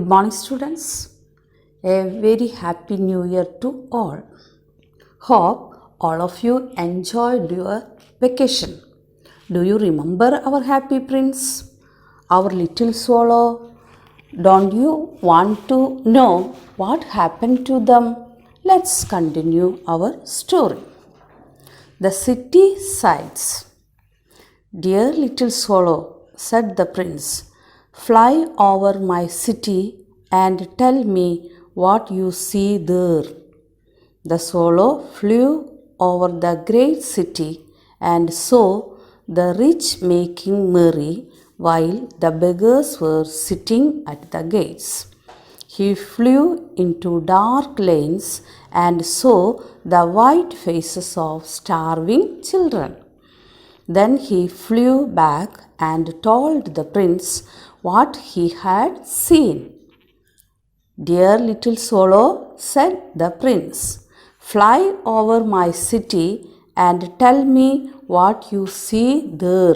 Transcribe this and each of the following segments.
Good morning, students. A very happy new year to all. Hope all of you enjoyed your vacation. Do you remember our happy prince, our little swallow? Don't you want to know what happened to them? Let's continue our story. The city sights. Dear little swallow, said the prince, fly over my city and tell me what you see there. The swallow flew over the great city and saw the rich making merry while the beggars were sitting at the gates. He flew into dark lanes and saw the white faces of starving children. Then he flew back and told the prince what he had seen. Dear little swallow, said the prince, fly over my city and tell me what you see there.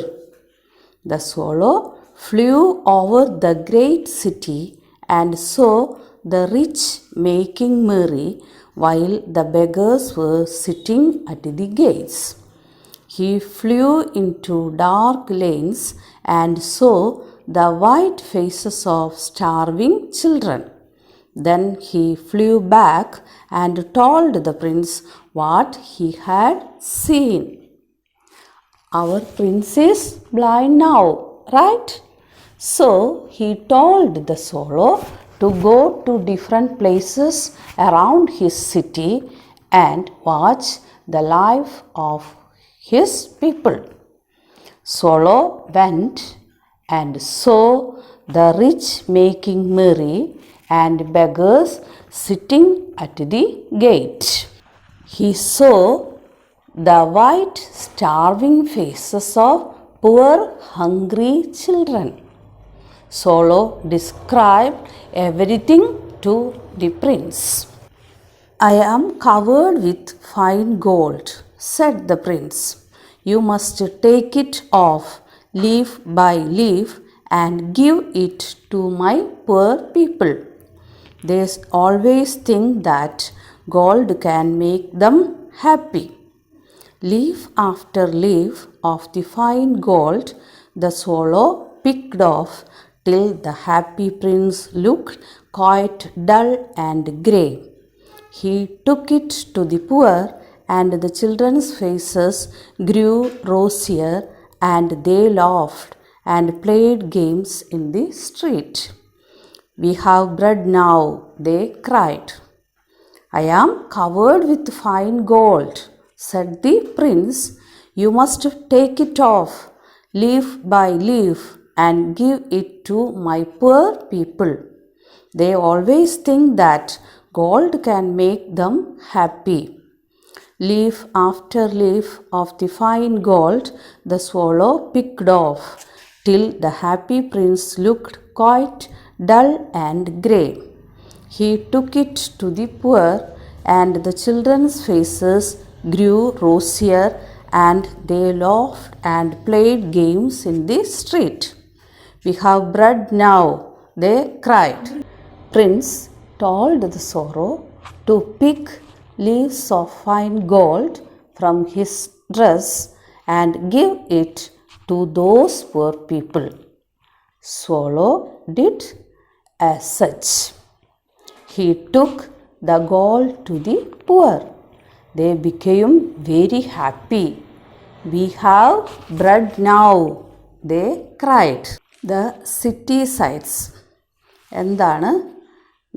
The swallow flew over the great city and saw the rich making merry while the beggars were sitting at the gates. He flew into dark lanes and saw the white faces of starving children. Then he flew back and told the prince what he had seen. Our prince is blind now, right? So he told the swallow to go to different places around his city and watch the life of his people. Swallow went and saw the rich making merry and beggars sitting at the gate. He saw the white starving faces of poor hungry children. Swallow described everything to the prince. I am covered with fine gold, said the prince. You must take it off leaf by leaf and give it to my poor people. They always think that gold can make them happy. Leaf after leaf of the fine gold the swallow picked off till the happy prince looked quite dull and grey. He took it to the poor, and the children's faces grew rosier, and they laughed and played games in the street. We have bread now, they cried. I am covered with fine gold, said the prince. You must take it off leaf by leaf and give it to my poor people. They always think that gold can make them happy. Leaf after leaf of the fine gold the swallow picked off till the happy prince looked quite dull and grey. He took it to the poor, and the children's faces grew rosier, and they laughed and played games in the street. We have bread now, they cried. Prince told the swallow to pick leaves of fine gold from his dress and give it to those poor people. Swallow did as such. He took the gold to the poor. They became very happy. We have bread now, they cried. The city sights. എന്താണ്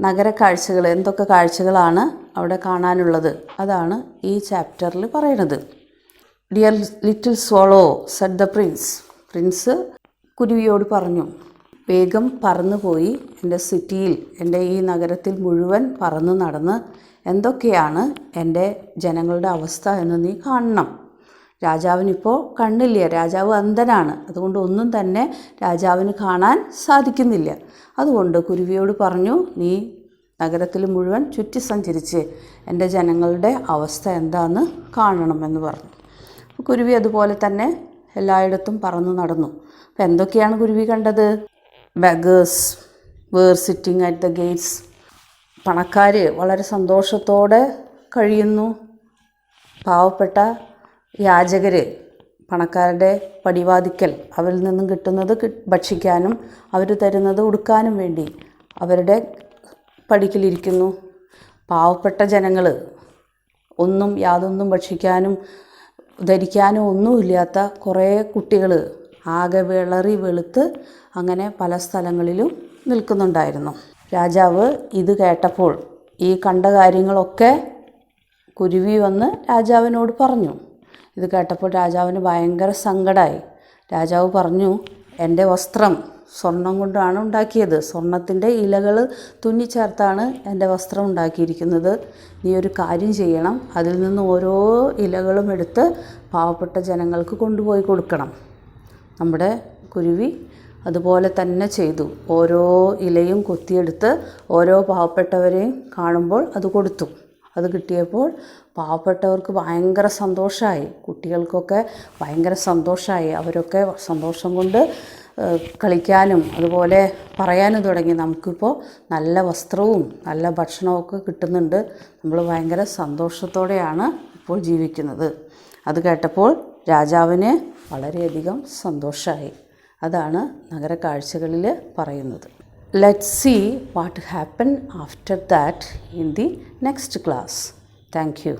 നഗരക്കാഴ്ചകൾ, എന്തൊക്കെ കാഴ്ചകളാണ് അവിടെ കാണാനുള്ളത്, അതാണ് ഈ ചാപ്റ്ററിൽ പറയുന്നത്. Dear little swallow, said the prince. Prince കുരുവിയോട് പറഞ്ഞു, വേഗം പറന്നു പോയി എൻ്റെ സിറ്റിയിൽ, എൻ്റെ ഈ നഗരത്തിൽ മുഴുവൻ പറന്നു നടന്ന് എന്തൊക്കെയാണ് എൻ്റെ ജനങ്ങളുടെ അവസ്ഥ എന്ന് നീ കാണണം. രാജാവിനിപ്പോൾ കണ്ണില്ല, രാജാവ് അന്ധനാണ്. അതുകൊണ്ട് ഒന്നും തന്നെ രാജാവിന് കാണാൻ സാധിക്കുന്നില്ല. അതുകൊണ്ട് കുരുവിയോട് പറഞ്ഞു, നീ നഗരത്തിൽ മുഴുവൻ ചുറ്റി സഞ്ചരിച്ച് എൻ്റെ ജനങ്ങളുടെ അവസ്ഥ എന്താണെന്ന് കാണണമെന്ന് പറഞ്ഞു. കുരുവി അതുപോലെ തന്നെ എല്ലായിടത്തും പറന്നു നടന്നു. അപ്പോൾ എന്തൊക്കെയാണ് കുരുവി കണ്ടത്? Beggars, were sitting at the gates. പണക്കാർ വളരെ സന്തോഷത്തോടെ കഴിയുന്നു. പാവപ്പെട്ട യാചകർ പണക്കാരുടെ പടിവാതിക്കൽ അവരിൽ നിന്നും കിട്ടുന്നത് ഭക്ഷിക്കാനും അവർ തരുന്നത് ഉടുക്കാനും വേണ്ടി അവരുടെ പടിക്കലിരിക്കുന്നു. പാവപ്പെട്ട ജനങ്ങൾ യാതൊന്നും ഭക്ഷിക്കാനും ധരിക്കാനും ഒന്നുമില്ലാത്ത കുറേ കുട്ടികൾ ആകെ വിളറി വെളുത്ത് അങ്ങനെ പല സ്ഥലങ്ങളിലും നിൽക്കുന്നുണ്ടായിരുന്നു. രാജാവ് ഇത് കേട്ടപ്പോൾ ഈ കണ്ട കാര്യങ്ങളൊക്കെ കുരുവി വന്ന് രാജാവിനോട് പറഞ്ഞു. ഇത് കേട്ടപ്പോൾ രാജാവിന് ഭയങ്കര സങ്കടമായി. രാജാവ് പറഞ്ഞു, എൻ്റെ വസ്ത്രം സ്വർണം കൊണ്ടാണ് ഉണ്ടാക്കിയത്. സ്വർണത്തിൻ്റെ ഇലകൾ തുന്നിച്ചേർത്താണ് എൻ്റെ വസ്ത്രം ഉണ്ടാക്കിയിരിക്കുന്നത്. നീ ഒരു കാര്യം ചെയ്യണം, അതിൽ നിന്ന് ഓരോ ഇലകളും എടുത്ത് പാവപ്പെട്ട ജനങ്ങൾക്ക് കൊണ്ടുപോയി കൊടുക്കണം. നമ്മുടെ കുരുവി അതുപോലെ തന്നെ ചെയ്തു. ഓരോ ഇലയും കൊത്തിയെടുത്ത് ഓരോ പാവപ്പെട്ടവരെയും കാണുമ്പോൾ അത് കൊടുത്തു. അത് കിട്ടിയപ്പോൾ പാവപ്പെട്ടവർക്ക് ഭയങ്കര സന്തോഷമായി, കുട്ടികൾക്കൊക്കെ ഭയങ്കര സന്തോഷമായി. അവരൊക്കെ സന്തോഷം കൊണ്ട് കളിക്കാനും അതുപോലെ പറയാനും തുടങ്ങി. നമുക്കിപ്പോൾ നല്ല വസ്ത്രവും നല്ല ഭക്ഷണമൊക്കെ കിട്ടുന്നുണ്ട്, നമ്മൾ ഭയങ്കര സന്തോഷത്തോടെയാണ് ഇപ്പോൾ ജീവിക്കുന്നത്. അത് കേട്ടപ്പോൾ രാജാവിന് വളരെയധികം സന്തോഷമായി. അതാണ് നഗര കാഴ്ചകളിൽ പറയുന്നത്. Let's see what happened after that in the next class. Thank you.